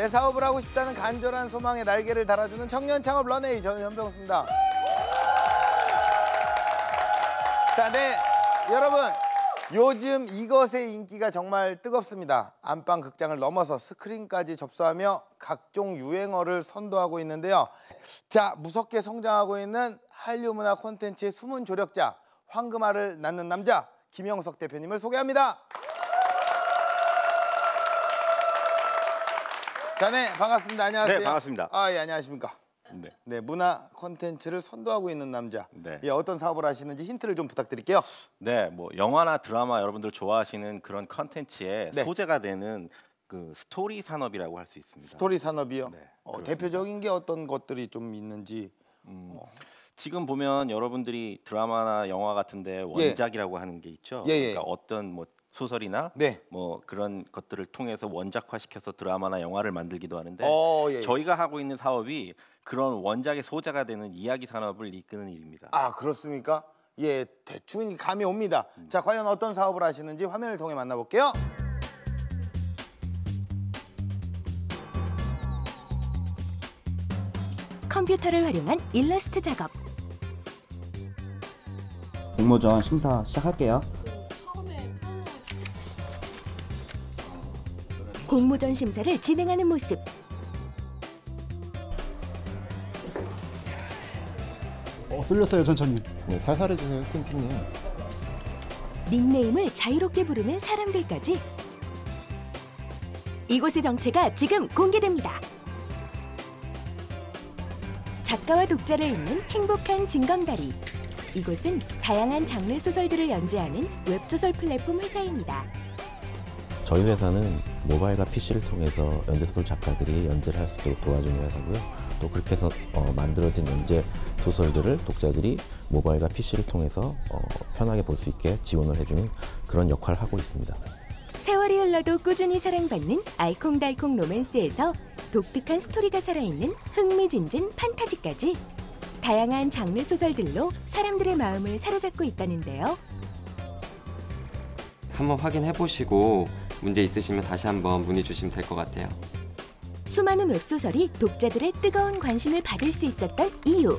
내 사업을 하고 싶다는 간절한 소망에 날개를 달아주는 청년 창업 런웨이, 저는 현병수입니다. 자, 네, 여러분, 요즘 이것의 인기가 정말 뜨겁습니다. 안방 극장을 넘어서 스크린까지 접수하며 각종 유행어를 선도하고 있는데요. 자, 무섭게 성장하고 있는 한류 문화 콘텐츠의 숨은 조력자, 황금알을 낳는 남자 김영석 대표님을 소개합니다. 자, 네, 반갑습니다. 안녕하세요. 네, 반갑습니다. 아, 예, 안녕하십니까. 네. 네, 문화 콘텐츠를 선도하고 있는 남자. 네. 예, 어떤 사업을 하시는지 힌트를 좀 부탁드릴게요. 네, 뭐 영화나 드라마 여러분들 좋아하시는 그런 컨텐츠의 네. 소재가 되는 그 스토리 산업이라고 할 수 있습니다. 스토리 산업이요? 네, 그렇습니다. 대표적인 게 어떤 것들이 좀 있는지. 지금 보면 여러분들이 드라마나 영화 같은데 원작이라고 하는 게 있죠. 예, 예. 그러니까 어떤 뭐 소설이나 네. 뭐 그런 것들을 통해서 원작화시켜서 드라마나 영화를 만들기도 하는데 예, 예. 저희가 하고 있는 사업이 그런 원작의 소재가 되는 이야기 산업을 이끄는 일입니다. 아, 그렇습니까? 예, 대충 감이 옵니다. 자, 과연 어떤 사업을 하시는지 화면을 통해 만나볼게요. 컴퓨터를 활용한 일러스트 작업. 공모전 심사 시작할게요. 공모전 심사를 진행하는 모습. 뚫렸어요, 전천님. 네, 살살 해주세요, 틴틴님. 닉네임을 자유롭게 부르는 사람들까지. 이곳의 정체가 지금 공개됩니다. 작가와 독자를 잇는 행복한 징검다리. 이곳은 다양한 장르 소설들을 연재하는 웹소설 플랫폼 회사입니다. 저희 회사는 모바일과 PC를 통해서 연재소설 작가들이 연재를 할 수 있도록 도와주는 회사고요. 또 그렇게 해서 만들어진 연재 소설들을 독자들이 모바일과 PC를 통해서 편하게 볼 수 있게 지원을 해주는 그런 역할을 하고 있습니다. 세월이 흘러도 꾸준히 사랑받는 알콩달콩 로맨스에서 독특한 스토리가 살아있는 흥미진진 판타지까지 다양한 장르 소설들로 사람들의 마음을 사로잡고 있다는데요. 한번 확인해 보시고 문제 있으시면 다시 한번 문의 주시면 될 것 같아요. 수많은 웹소설이 독자들의 뜨거운 관심을 받을 수 있었던 이유.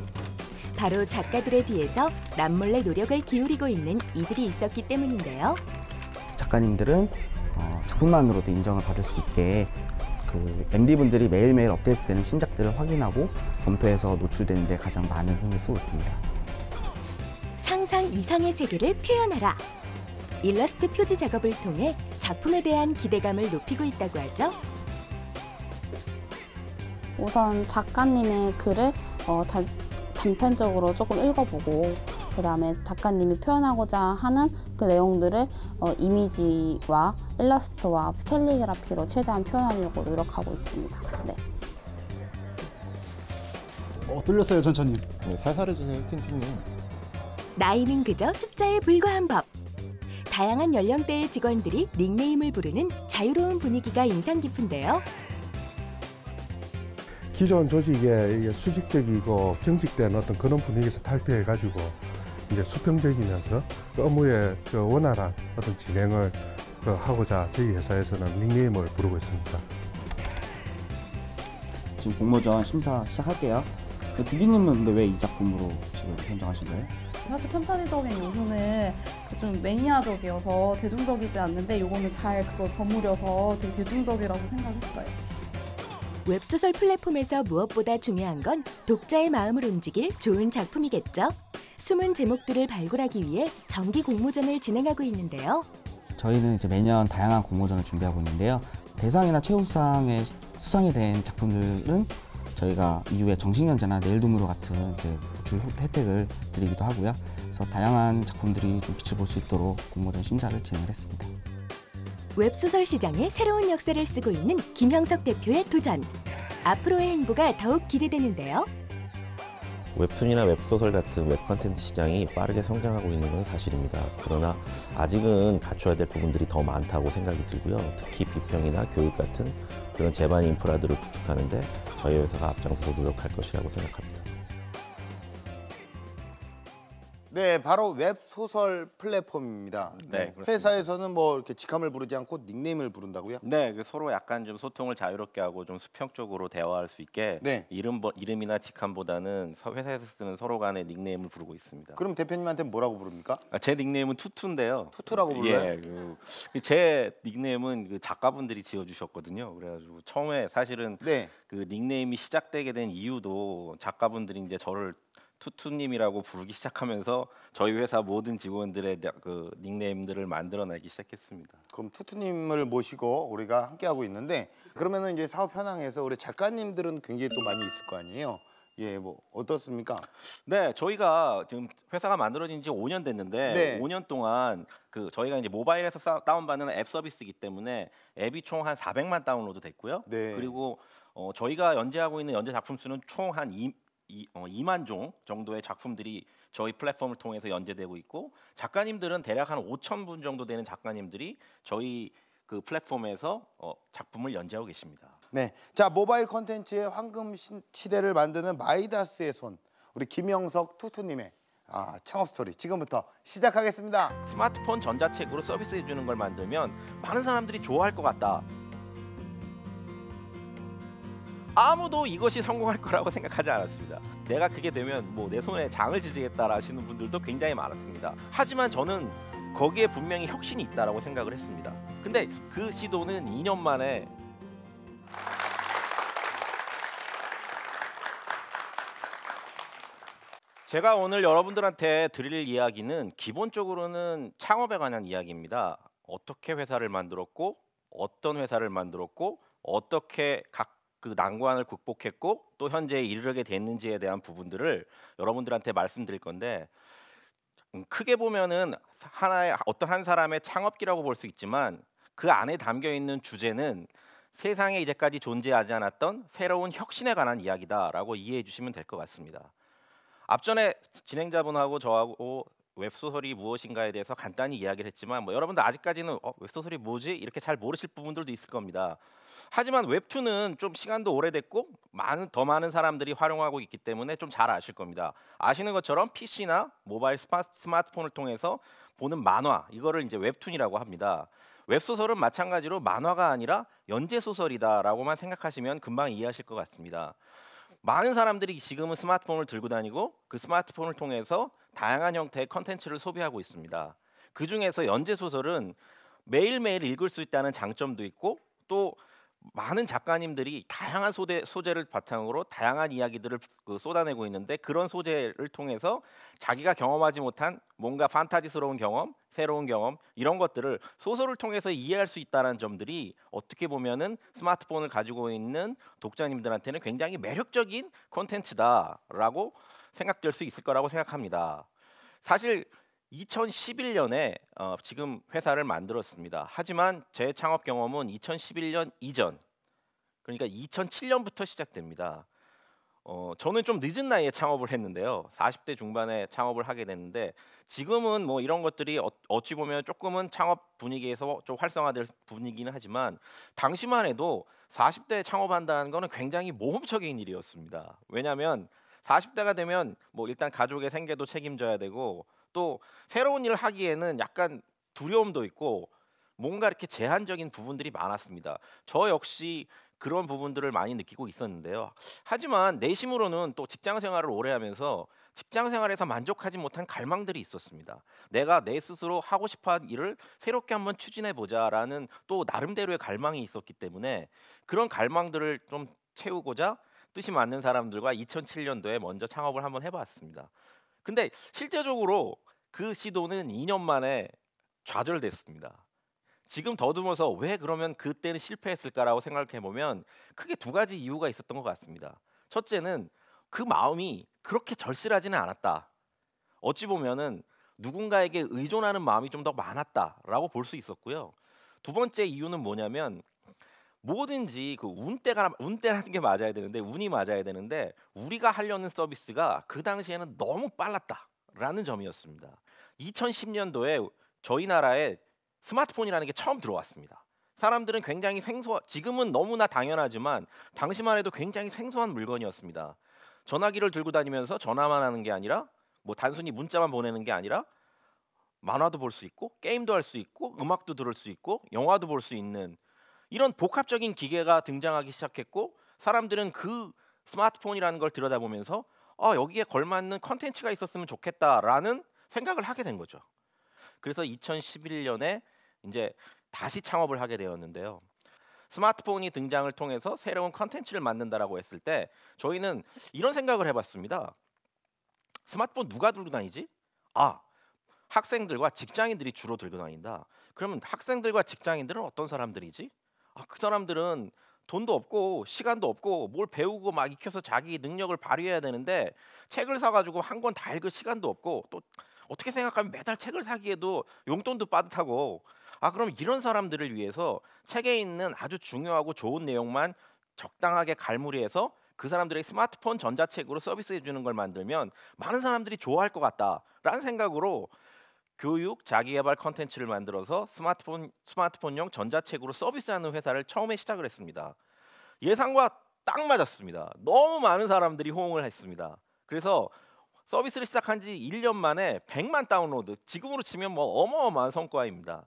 바로 작가들의 뒤에서 남몰래 노력을 기울이고 있는 이들이 있었기 때문인데요. 작가님들은 작품만으로도 인정을 받을 수 있게 그 MD분들이 매일매일 업데이트되는 신작들을 확인하고 검토해서 노출되는 데 가장 많은 힘을 쓰고 있습니다. 상상 이상의 세계를 표현하라. 일러스트 표지 작업을 통해 작품에 대한 기대감을 높이고 있다고 하죠. 우선 작가님의 글을 단편적으로 조금 읽어보고 그 다음에 작가님이 표현하고자 하는 그 내용들을 이미지와 일러스트와 캘리그라피로 최대한 표현하려고 노력하고 있습니다. 네. 뚫렸어요, 전천님. 네, 살살 해주세요, 틴틴님. 나이는 그저 숫자에 불과한 법. 다양한 연령대의 직원들이 닉네임을 부르는 자유로운 분위기가 인상 깊은데요. 기존 조직에 이게 수직적이고 경직된 어떤 그런 분위기에서 탈피해가지고 이제 수평적이면서 그 업무의 그 원활한 어떤 진행을 하고자 저희 회사에서는 닉네임을 부르고 있습니다. 지금 공모전 심사 시작할게요. 디디님은 근데 왜 이 작품으로 지금 선정하신 거예요? 사실 판타지적인 요소는 좀 매니아적이어서 대중적이지 않는데 요거는 잘 그걸 버무려서 되게 대중적이라고 생각했어요. 웹소설 플랫폼에서 무엇보다 중요한 건 독자의 마음을 움직일 좋은 작품이겠죠. 숨은 제목들을 발굴하기 위해 정기 공모전을 진행하고 있는데요. 저희는 이제 매년 다양한 공모전을 준비하고 있는데요. 대상이나 최우수상에 수상이 된 작품들은 저희가 이후에 정식연재나 내일동무로 같은 이제 줄 혜택을 드리기도 하고요. 그래서 다양한 작품들이 좀 빛을 볼 수 있도록 공모전 심사를 진행을 했습니다. 웹소설 시장에 새로운 역사를 쓰고 있는 김형석 대표의 도전. 앞으로의 행보가 더욱 기대되는데요. 웹툰이나 웹소설 같은 웹 콘텐츠 시장이 빠르게 성장하고 있는 건 사실입니다. 그러나 아직은 갖춰야 될 부분들이 더 많다고 생각이 들고요. 특히 비평이나 교육 같은 그런 제반 인프라들을 구축하는데 저희 회사가 앞장서서 노력할 것이라고 생각합니다. 네, 바로 웹소설 플랫폼입니다. 네, 그렇습니다. 회사에서는 뭐 이렇게 직함을 부르지 않고 닉네임을 부른다고요? 네, 서로 약간 좀 소통을 자유롭게 하고 좀 수평적으로 대화할 수 있게 네. 이름이나 직함보다는 회사에서 쓰는 서로 간의 닉네임을 부르고 있습니다. 그럼 대표님한테 뭐라고 부릅니까? 제 닉네임은 투투인데요. 투투라고 불러요? 예, 제 닉네임은 그 작가분들이 지어주셨거든요. 그래가지고 처음에 사실은 네. 그 닉네임이 시작되게 된 이유도 작가분들이 이제 저를 투투님이라고 부르기 시작하면서 저희 회사 모든 직원들의 그 닉네임들을 만들어내기 시작했습니다. 그럼 투투님을 모시고 우리가 함께하고 있는데 그러면은 이제 사업 현황에서 우리 작가님들은 굉장히 또 많이 있을 거 아니에요? 예, 뭐 어떻습니까? 네, 저희가 지금 회사가 만들어진 지 5년 됐는데 네. 5년 동안 그 저희가 이제 모바일에서 다운받는 앱 서비스이기 때문에 앱이 총 한 400만 다운로드 됐고요. 네. 그리고 저희가 연재하고 있는 연재 작품 수는 총 한 2만 종 정도의 작품들이 저희 플랫폼을 통해서 연재되고 있고 작가님들은 대략 한 5천 분 정도 되는 작가님들이 저희 그 플랫폼에서 작품을 연재하고 계십니다. 네, 자 모바일 콘텐츠의 황금 시대를 만드는 마이다스의 손 우리 김영석 투투님의 창업 스토리 지금부터 시작하겠습니다. 스마트폰 전자책으로 서비스해 주는 걸 만들면 많은 사람들이 좋아할 것 같다. 아무도 이것이 성공할 거라고 생각하지 않았습니다. 내가 그게 되면 뭐 내 손에 장을 지지겠다 하시는 분들도 굉장히 많았습니다. 하지만 저는 거기에 분명히 혁신이 있다라고 생각을 했습니다. 근데 그 시도는 2년 만에 제가 오늘 여러분들한테 드릴 이야기는 기본적으로는 창업에 관한 이야기입니다. 어떻게 회사를 만들었고 어떤 회사를 만들었고 어떻게 각 그 난관을 극복했고 또 현재에 이르게 됐는지에 대한 부분들을 여러분들한테 말씀드릴 건데 크게 보면은 하나의 어떤 한 사람의 창업기라고 볼 수 있지만 그 안에 담겨 있는 주제는 세상에 이제까지 존재하지 않았던 새로운 혁신에 관한 이야기다라고 이해해 주시면 될 것 같습니다. 앞전에 진행자분하고 저하고 웹소설이 무엇인가에 대해서 간단히 이야기를 했지만 뭐 여러분들 아직까지는 웹소설이 뭐지? 이렇게 잘 모르실 부분들도 있을 겁니다. 하지만 웹툰은 좀 시간도 오래됐고 더 많은 사람들이 활용하고 있기 때문에 좀 잘 아실 겁니다. 아시는 것처럼 PC나 모바일 스마트폰을 통해서 보는 만화 이거를 이제 웹툰이라고 합니다. 웹소설은 마찬가지로 만화가 아니라 연재소설이다라고만 생각하시면 금방 이해하실 것 같습니다. 많은 사람들이 지금은 스마트폰을 들고 다니고 그 스마트폰을 통해서 다양한 형태의 컨텐츠를 소비하고 있습니다. 그중에서 연재소설은 매일매일 읽을 수 있다는 장점도 있고 또 많은 작가님들이 다양한 소재를 바탕으로 다양한 이야기들을 쏟아내고 있는데 그런 소재를 통해서 자기가 경험하지 못한 뭔가 판타지스러운 경험, 새로운 경험 이런 것들을 소설을 통해서 이해할 수 있다는 점들이 어떻게 보면은 스마트폰을 가지고 있는 독자님들한테는 굉장히 매력적인 콘텐츠다라고 생각될 수 있을 거라고 생각합니다. 사실 2011년에 지금 회사를 만들었습니다. 하지만 제 창업 경험은 2011년 이전, 그러니까 2007년부터 시작됩니다. 저는 좀 늦은 나이에 창업을 했는데요. 40대 중반에 창업을 하게 됐는데 지금은 뭐 이런 것들이 어찌 보면 조금은 창업 분위기에서 좀 활성화될 분위기는 하지만 당시만 해도 40대에 창업한다는 거는 굉장히 모험적인 일이었습니다. 왜냐하면 40대가 되면 뭐 일단 가족의 생계도 책임져야 되고 또 새로운 일을 하기에는 약간 두려움도 있고 뭔가 이렇게 제한적인 부분들이 많았습니다. 저 역시 그런 부분들을 많이 느끼고 있었는데요. 하지만 내심으로는 또 직장 생활을 오래 하면서 직장 생활에서 만족하지 못한 갈망들이 있었습니다. 내가 내 스스로 하고 싶어한 일을 새롭게 한번 추진해 보자라는 또 나름대로의 갈망이 있었기 때문에 그런 갈망들을 좀 채우고자 뜻이 맞는 사람들과 2007년도에 먼저 창업을 한번 해봤습니다. 근데 실제적으로 그 시도는 2년 만에 좌절됐습니다. 지금 더듬어서 왜 그러면 그때는 실패했을까라고 생각해 보면 크게 두 가지 이유가 있었던 것 같습니다. 첫째는 그 마음이 그렇게 절실하지는 않았다. 어찌 보면은 누군가에게 의존하는 마음이 좀 더 많았다라고 볼 수 있었고요. 두 번째 이유는 뭐냐면 뭐든지 그 운때라는 게 맞아야 되는데 운이 맞아야 되는데 우리가 하려는 서비스가 그 당시에는 너무 빨랐다라는 점이었습니다. 2010년도에 저희 나라에 스마트폰이라는 게 처음 들어왔습니다. 사람들은 굉장히 지금은 너무나 당연하지만 당시만 해도 굉장히 생소한 물건이었습니다. 전화기를 들고 다니면서 전화만 하는 게 아니라 뭐 단순히 문자만 보내는 게 아니라 만화도 볼 수 있고 게임도 할 수 있고 음악도 들을 수 있고 영화도 볼 수 있는 이런 복합적인 기계가 등장하기 시작했고 사람들은 그 스마트폰이라는 걸 들여다보면서 여기에 걸맞는 컨텐츠가 있었으면 좋겠다라는 생각을 하게 된 거죠. 그래서 2011년에 이제 다시 창업을 하게 되었는데요. 스마트폰이 등장을 통해서 새로운 컨텐츠를 만든다라고 했을 때 저희는 이런 생각을 해봤습니다. 스마트폰 누가 들고 다니지? 학생들과 직장인들이 주로 들고 다닌다. 그러면 학생들과 직장인들은 어떤 사람들이지? 그 사람들은 돈도 없고 시간도 없고 뭘 배우고 막 익혀서 자기 능력을 발휘해야 되는데 책을 사가지고 한 권 다 읽을 시간도 없고 또 어떻게 생각하면 매달 책을 사기에도 용돈도 빠듯하고 그럼 이런 사람들을 위해서 책에 있는 아주 중요하고 좋은 내용만 적당하게 갈무리해서 그 사람들의 스마트폰 전자책으로 서비스해 주는 걸 만들면 많은 사람들이 좋아할 것 같다라는 생각으로 교육 자기개발 컨텐츠를 만들어서 스마트폰용 전자책으로 서비스하는 회사를 처음에 시작을 했습니다. 예상과 딱 맞았습니다. 너무 많은 사람들이 호응을 했습니다. 그래서 서비스를 시작한 지 1년 만에 100만 다운로드, 지금으로 치면 뭐 어마어마한 성과입니다.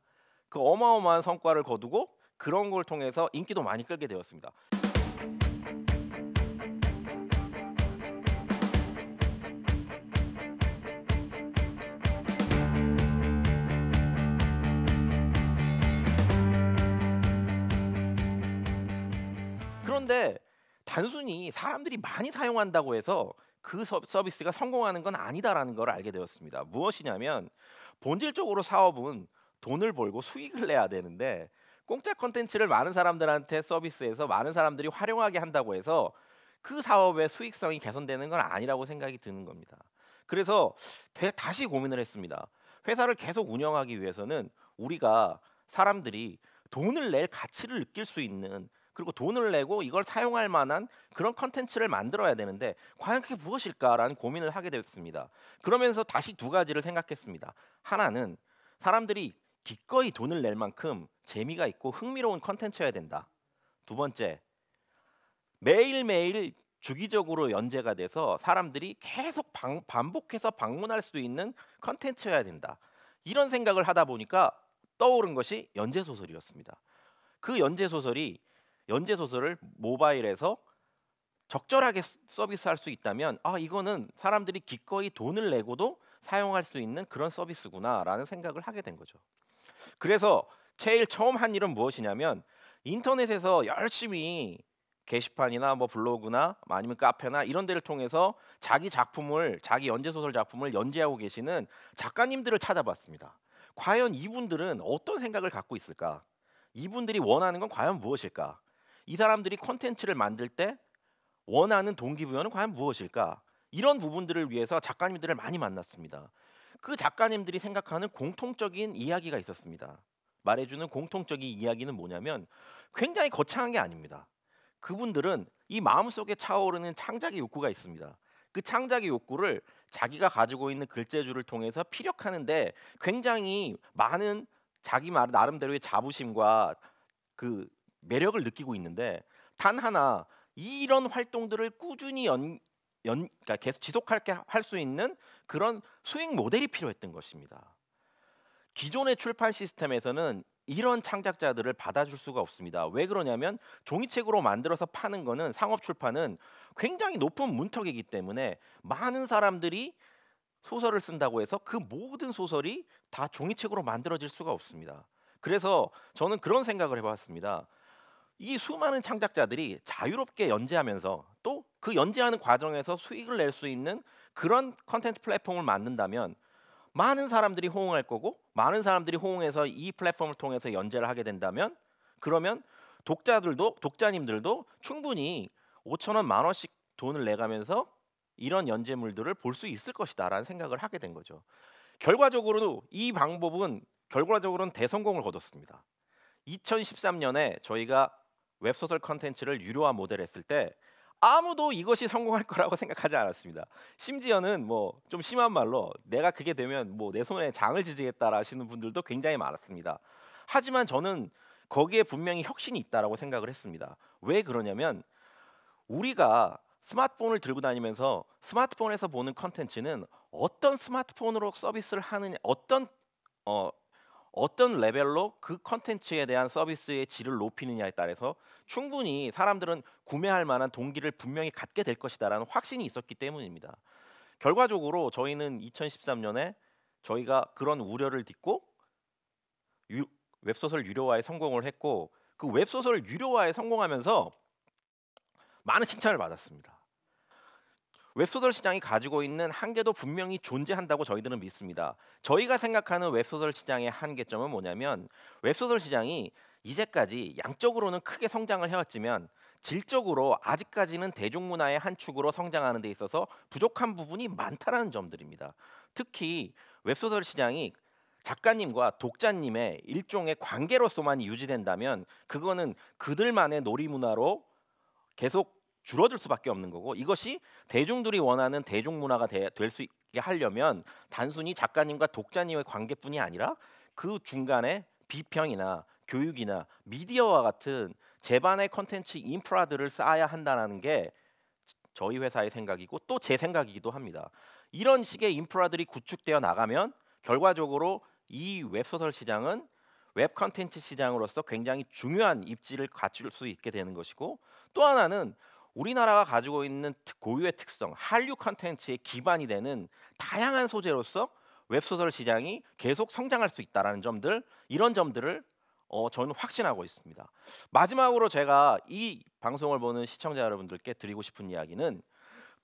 그 어마어마한 성과를 거두고 그런 걸 통해서 인기도 많이 끌게 되었습니다. 그런데 단순히 사람들이 많이 사용한다고 해서 그 서비스가 성공하는 건 아니다라는 걸 알게 되었습니다. 무엇이냐면 본질적으로 사업은 돈을 벌고 수익을 내야 되는데 공짜 콘텐츠를 많은 사람들한테 서비스해서 많은 사람들이 활용하게 한다고 해서 그 사업의 수익성이 개선되는 건 아니라고 생각이 드는 겁니다. 그래서 다시 고민을 했습니다. 회사를 계속 운영하기 위해서는 우리가 사람들이 돈을 낼 가치를 느낄 수 있는 그리고 돈을 내고 이걸 사용할 만한 그런 컨텐츠를 만들어야 되는데 과연 그게 무엇일까라는 고민을 하게 됐습니다. 그러면서 다시 두 가지를 생각했습니다. 하나는 사람들이 기꺼이 돈을 낼 만큼 재미가 있고 흥미로운 컨텐츠여야 된다. 두 번째, 매일매일 주기적으로 연재가 돼서 사람들이 계속 반복해서 방문할 수 있는 컨텐츠여야 된다. 이런 생각을 하다 보니까 떠오른 것이 연재소설이었습니다. 그 연재소설을 모바일에서 적절하게 서비스할 수 있다면 이거는 사람들이 기꺼이 돈을 내고도 사용할 수 있는 그런 서비스구나라는 생각을 하게 된 거죠. 그래서 제일 처음 한 일은 무엇이냐면 인터넷에서 열심히 게시판이나 뭐 블로그나 아니면 카페나 이런 데를 통해서 자기 연재소설 작품을 연재하고 계시는 작가님들을 찾아봤습니다. 과연 이분들은 어떤 생각을 갖고 있을까? 이분들이 원하는 건 과연 무엇일까? 이 사람들이 콘텐츠를 만들 때 원하는 동기부여는 과연 무엇일까? 이런 부분들을 위해서 작가님들을 많이 만났습니다. 그 작가님들이 생각하는 공통적인 이야기가 있었습니다. 말해주는 공통적인 이야기는 뭐냐면 굉장히 거창한 게 아닙니다. 그분들은 이 마음속에 차오르는 창작의 욕구가 있습니다. 그 창작의 욕구를 자기가 가지고 있는 글재주를 통해서 피력하는데 굉장히 많은 자기 나름대로의 자부심과 그 매력을 느끼고 있는데 단 하나 이런 활동들을 꾸준히 그러니까 계속 지속하게 할 수 있는 그런 수익 모델이 필요했던 것입니다. 기존의 출판 시스템에서는 이런 창작자들을 받아줄 수가 없습니다. 왜 그러냐면 종이책으로 만들어서 파는 거는 상업 출판은 굉장히 높은 문턱이기 때문에 많은 사람들이 소설을 쓴다고 해서 그 모든 소설이 다 종이책으로 만들어질 수가 없습니다. 그래서 저는 그런 생각을 해봤습니다. 이 수많은 창작자들이 자유롭게 연재하면서 또 그 연재하는 과정에서 수익을 낼 수 있는 그런 컨텐츠 플랫폼을 만든다면 많은 사람들이 호응할 거고 많은 사람들이 호응해서 이 플랫폼을 통해서 연재를 하게 된다면 그러면 독자님들도 충분히 5,000원, 10,000원씩 돈을 내가면서 이런 연재물들을 볼 수 있을 것이다라는 생각을 하게 된 거죠. 결과적으로는 이 방법은 대성공을 거뒀습니다. 2013년에 저희가 웹소설 컨텐츠를 유료화 모델했을 때 아무도 이것이 성공할 거라고 생각하지 않았습니다. 심지어는 뭐 좀 심한 말로 내가 그게 되면 뭐 내 손에 장을 지지겠다 하시는 분들도 굉장히 많았습니다. 하지만 저는 거기에 분명히 혁신이 있다라고 생각을 했습니다. 왜 그러냐면 우리가 스마트폰을 들고 다니면서 스마트폰에서 보는 컨텐츠는 어떤 스마트폰으로 서비스를 하느냐, 어떤 레벨로 그 컨텐츠에 대한 서비스의 질을 높이느냐에 따라서 충분히 사람들은 구매할 만한 동기를 분명히 갖게 될 것이다라는 확신이 있었기 때문입니다. 결과적으로 저희는 2013년에 저희가 그런 우려를 딛고 웹소설 유료화에 성공을 했고, 그 웹소설 유료화에 성공하면서 많은 칭찬을 받았습니다. 웹소설 시장이 가지고 있는 한계도 분명히 존재한다고 저희들은 믿습니다. 저희가 생각하는 웹소설 시장의 한계점은 뭐냐면, 웹소설 시장이 이제까지 양적으로는 크게 성장을 해왔지만 질적으로 아직까지는 대중문화의 한 축으로 성장하는 데 있어서 부족한 부분이 많다는 점들입니다. 특히 웹소설 시장이 작가님과 독자님의 일종의 관계로서만 유지된다면 그거는 그들만의 놀이문화로 계속 줄어들 수밖에 없는 거고, 이것이 대중들이 원하는 대중문화가 될 수 있게 하려면 단순히 작가님과 독자님의 관계뿐이 아니라 그 중간에 비평이나 교육이나 미디어와 같은 제반의 컨텐츠 인프라들을 쌓아야 한다는 게 저희 회사의 생각이고 또 제 생각이기도 합니다. 이런 식의 인프라들이 구축되어 나가면 결과적으로 이 웹소설 시장은 웹 컨텐츠 시장으로서 굉장히 중요한 입지를 갖출 수 있게 되는 것이고, 또 하나는 우리나라가 가지고 있는 고유의 특성, 한류 컨텐츠의 기반이 되는 다양한 소재로서 웹소설 시장이 계속 성장할 수 있다는 점들, 이런 점들을 저는 확신하고 있습니다. 마지막으로 제가 이 방송을 보는 시청자 여러분들께 드리고 싶은 이야기는,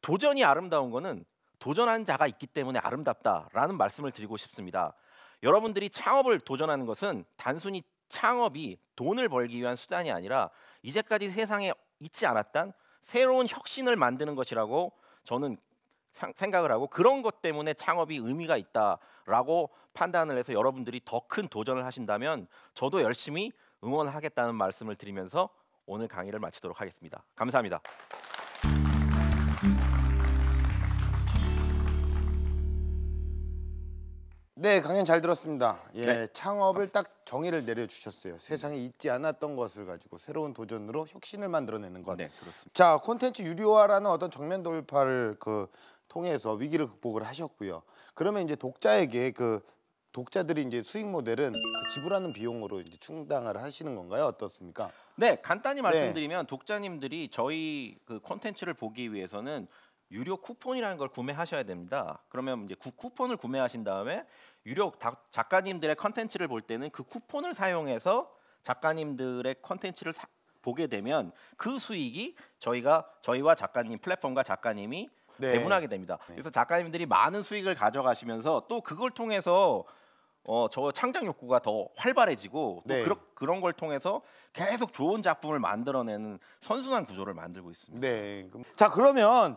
도전이 아름다운 거는 도전한 자가 있기 때문에 아름답다라는 말씀을 드리고 싶습니다. 여러분들이 창업을 도전하는 것은 단순히 창업이 돈을 벌기 위한 수단이 아니라 이제까지 세상에 있지 않았던 새로운 혁신을 만드는 것이라고 저는 생각을 하고, 그런 것 때문에 창업이 의미가 있다라고 판단을 해서 여러분들이 더 큰 도전을 하신다면 저도 열심히 응원하겠다는 말씀을 드리면서 오늘 강의를 마치도록 하겠습니다. 감사합니다. 네, 강연 잘 들었습니다. 예, 네. 창업을 딱 정의를 내려주셨어요. 세상에 있지 않았던 것을 가지고 새로운 도전으로 혁신을 만들어내는 것. 네, 그렇습니다. 자, 콘텐츠 유료화라는 어떤 정면 돌파를 통해서 위기를 극복을 하셨고요. 그러면 이제 독자에게 독자들이 이제 수익 모델은 지불하는 비용으로 이제 충당을 하시는 건가요? 어떻습니까? 네, 간단히 말씀드리면 독자님들이 저희 그 콘텐츠를 보기 위해서는 유료 쿠폰이라는 걸 구매하셔야 됩니다. 그러면 이제 그 쿠폰을 구매하신 다음에 유료 작가님들의 컨텐츠를 볼 때는 그 쿠폰을 사용해서 작가님들의 컨텐츠를 보게 되면 그 수익이 저희와 작가님, 플랫폼과 작가님이 네. 배분하게 됩니다. 그래서 작가님들이 많은 수익을 가져가시면서 또 그걸 통해서 저 창작 욕구가 더 활발해지고 또 네. 그런 걸 통해서 계속 좋은 작품을 만들어내는 선순환 구조를 만들고 있습니다. 네. 자, 그러면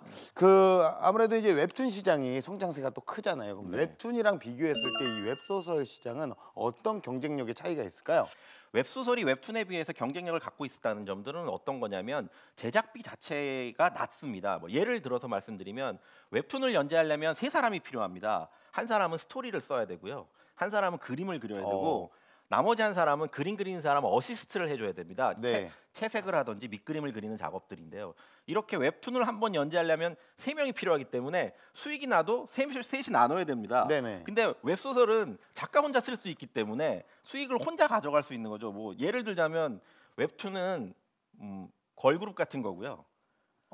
아무래도 이제 웹툰 시장이 성장세가 또 크잖아요. 그럼 네. 웹툰이랑 비교했을 때 이 웹소설 시장은 어떤 경쟁력의 차이가 있을까요? 웹소설이 웹툰에 비해서 경쟁력을 갖고 있었다는 점들은 어떤 거냐면 제작비 자체가 낮습니다. 뭐 예를 들어서 말씀드리면 웹툰을 연재하려면 3사람이 필요합니다. 한 사람은 스토리를 써야 되고요. 한 사람은 그림을 그려야 되고 나머지 한 사람은 그림 그리는 사람 어시스트를 해줘야 됩니다. 네. 채색을 하든지 밑그림을 그리는 작업들인데요. 이렇게 웹툰을 한번 연재하려면 3명이 필요하기 때문에 수익이 나도 셋이 나눠야 됩니다. 네네. 근데 웹소설은 작가 혼자 쓸 수 있기 때문에 수익을 혼자 가져갈 수 있는 거죠. 뭐 예를 들자면 웹툰은 걸그룹 같은 거고요.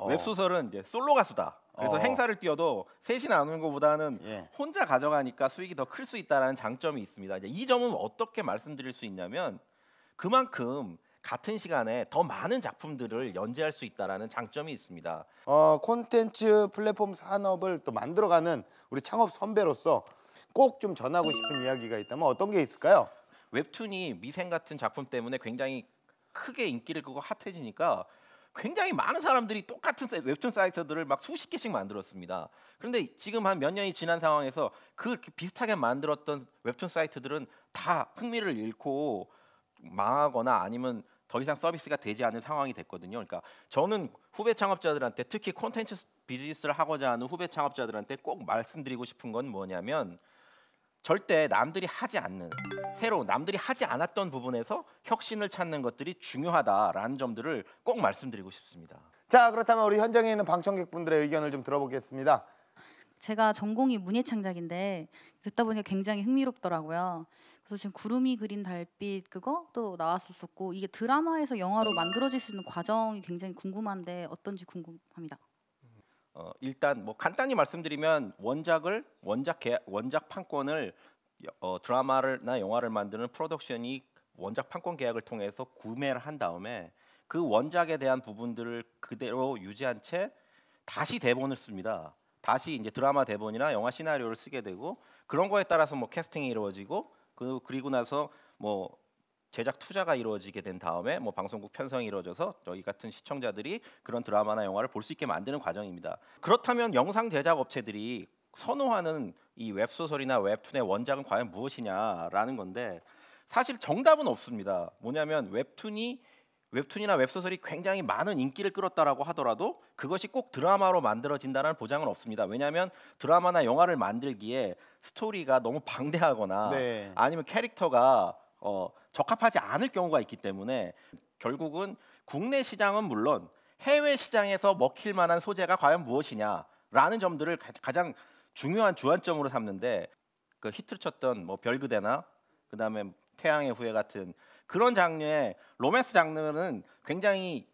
웹소설은 이제 솔로 가수다. 그래서 행사를 뛰어도 셋이 나누는 것보다는 혼자 가져가니까 수익이 더 클 수 있다는 장점이 있습니다. 이제 이 점은 어떻게 말씀드릴 수 있냐면 그만큼 같은 시간에 더 많은 작품들을 연재할 수 있다는 장점이 있습니다. 콘텐츠 플랫폼 산업을 또 만들어가는 우리 창업 선배로서 꼭 좀 전하고 싶은 이야기가 있다면 어떤 게 있을까요? 웹툰이 미생 같은 작품 때문에 굉장히 크게 인기를 끄고 핫해지니까 굉장히 많은 사람들이 똑같은 웹툰 사이트들을 막 수십 개씩 만들었습니다. 그런데 지금 한 몇 년이 지난 상황에서 그렇게 비슷하게 만들었던 웹툰 사이트들은 다 흥미를 잃고 망하거나 아니면 더 이상 서비스가 되지 않는 상황이 됐거든요. 그러니까 저는 후배 창업자들한테, 특히 콘텐츠 비즈니스를 하고자 하는 후배 창업자들한테 꼭 말씀드리고 싶은 건 뭐냐면 절대 남들이 하지 않는, 남들이 하지 않았던 부분에서 혁신을 찾는 것들이 중요하다라는 점들을 꼭 말씀드리고 싶습니다. 자, 그렇다면 우리 현장에 있는 방청객분들의 의견을 좀 들어보겠습니다. 제가 전공이 문예창작인데 듣다 보니까 굉장히 흥미롭더라고요. 그래서 지금 구름이 그린 달빛 그거 또 나왔었고 이게 드라마에서 영화로 만들어질 수 있는 과정이 굉장히 궁금한데 어떤지 궁금합니다. 일단 뭐 간단히 말씀드리면 원작 판권을 드라마나 영화를 만드는 프로덕션이 원작 판권 계약을 통해서 구매를 한 다음에 그 원작에 대한 부분들을 그대로 유지한 채 다시 대본을 씁니다. 다시 이제 드라마 대본이나 영화 시나리오를 쓰게 되고 그런 거에 따라서 뭐 캐스팅이 이루어지고 그리고 나서 뭐 제작 투자가 이루어지게 된 다음에 뭐 방송국 편성이 이루어져서 저희 같은 시청자들이 그런 드라마나 영화를 볼 수 있게 만드는 과정입니다. 그렇다면 영상 제작 업체들이 선호하는 이 웹소설이나 웹툰의 원작은 과연 무엇이냐라는 건데 사실 정답은 없습니다. 뭐냐면 웹툰이나 웹소설이 굉장히 많은 인기를 끌었다라고 하더라도 그것이 꼭 드라마로 만들어진다는 보장은 없습니다. 왜냐하면 드라마나 영화를 만들기에 스토리가 너무 방대하거나 네. 아니면 캐릭터가 적합하지 않을 경우가 있기 때문에 결국은 국내 시장은 물론 해외 시장에서 먹힐 만한 소재가 과연 무엇이냐라는 점들을 가장 중요한 주안점으로 삼는데 그 히트를 쳤던 뭐 별그대나 그다음에 태양의 후예 같은 그런 장르의 로맨스 장르는 굉장히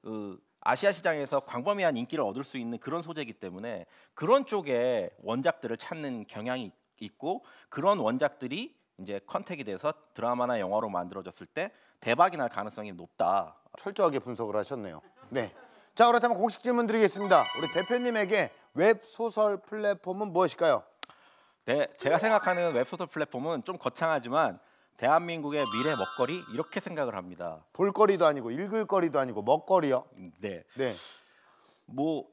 아시아 시장에서 광범위한 인기를 얻을 수 있는 그런 소재이기 때문에 그런 쪽에 원작들을 찾는 경향이 있고 그런 원작들이 이제 컨택이 돼서 드라마나 영화로 만들어졌을 때 대박이 날 가능성이 높다. 철저하게 분석을 하셨네요. 네. 자, 그렇다면 공식 질문 드리겠습니다. 우리 대표님에게 웹소설 플랫폼은 무엇일까요? 네, 제가 생각하는 웹소설 플랫폼은 좀 거창하지만 대한민국의 미래 먹거리 이렇게 생각을 합니다. 볼거리도 아니고 읽을거리도 아니고 먹거리요? 네. 네. 뭐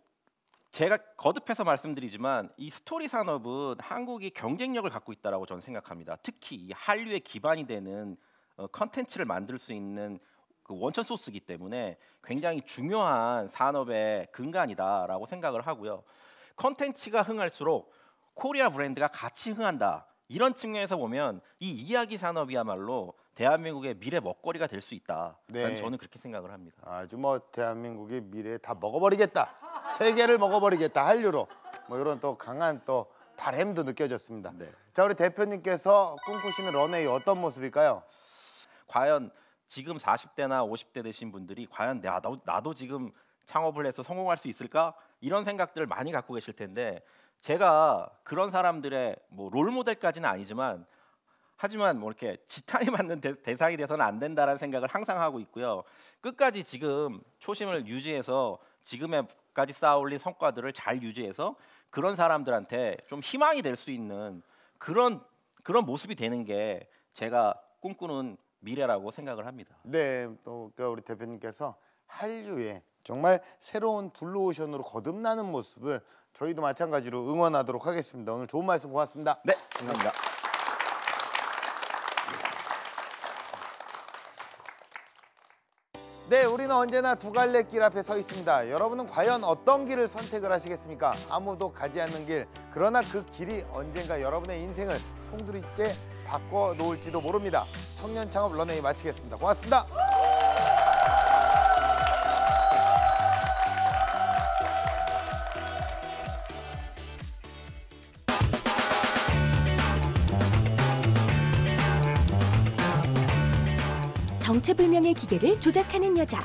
제가 거듭해서 말씀드리지만 이 스토리 산업은 한국이 경쟁력을 갖고 있다라고 저는 생각합니다. 특히 이 한류의 기반이 되는 컨텐츠를 만들 수 있는 그 원천 소스이기 때문에 굉장히 중요한 산업의 근간이다라고 생각을 하고요. 컨텐츠가 흥할수록 코리아 브랜드가 같이 흥한다. 이런 측면에서 보면 이 이야기 산업이야말로 대한민국의 미래 먹거리가 될 수 있다. 네. 저는 그렇게 생각을 합니다. 아주 뭐 대한민국의 미래 다 먹어버리겠다. 세계를 먹어버리겠다. 한류로. 뭐 이런 또 강한 또 바램도 느껴졌습니다. 네. 자, 우리 대표님께서 꿈꾸시는 런웨이 어떤 모습일까요? 과연 지금 40대나 50대 되신 분들이 과연 나도 지금 창업을 해서 성공할 수 있을까? 이런 생각들을 많이 갖고 계실 텐데 제가 그런 사람들의 뭐 롤모델까지는 아니지만 하지만 뭐 이렇게 지탄이 맞는 대상이 돼서는 안 된다라는 생각을 항상 하고 있고요. 끝까지 지금 초심을 유지해서 지금까지 쌓아올린 성과들을 잘 유지해서 그런 사람들한테 좀 희망이 될 수 있는 그런 모습이 되는 게 제가 꿈꾸는 미래라고 생각을 합니다. 네, 또 우리 대표님께서 한류에 정말 새로운 블루오션으로 거듭나는 모습을 저희도 마찬가지로 응원하도록 하겠습니다. 오늘 좋은 말씀 고맙습니다. 네, 감사합니다. 네, 우리는 언제나 두 갈래 길 앞에 서 있습니다. 여러분은 과연 어떤 길을 선택을 하시겠습니까? 아무도 가지 않는 길. 그러나 그 길이 언젠가 여러분의 인생을 송두리째 바꿔놓을지도 모릅니다. 청년 창업 런웨이 마치겠습니다. 고맙습니다. 정체불명의 기계를 조작하는 여자.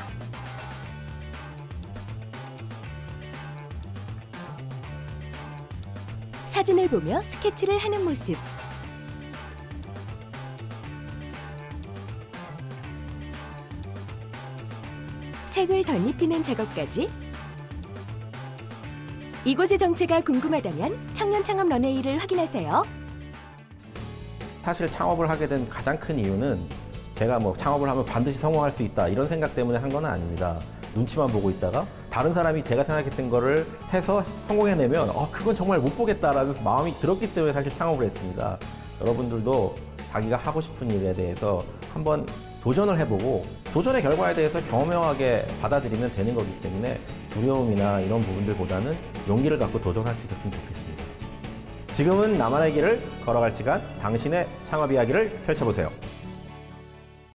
사진을 보며 스케치를 하는 모습. 색을 덧입히는 작업까지. 이곳의 정체가 궁금하다면 청년 창업 런웨이를 확인하세요. 사실 창업을 하게 된 가장 큰 이유는 제가 뭐 창업을 하면 반드시 성공할 수 있다 이런 생각 때문에 한 건 아닙니다. 눈치만 보고 있다가 다른 사람이 제가 생각했던 거를 해서 성공해내면 그건 정말 못 보겠다라는 마음이 들었기 때문에 사실 창업을 했습니다. 여러분들도 자기가 하고 싶은 일에 대해서 한번 도전을 해보고 도전의 결과에 대해서 겸허하게 받아들이면 되는 거기 때문에 두려움이나 이런 부분들보다는 용기를 갖고 도전할 수 있었으면 좋겠습니다. 지금은 나만의 길을 걸어갈 시간, 당신의 창업 이야기를 펼쳐보세요.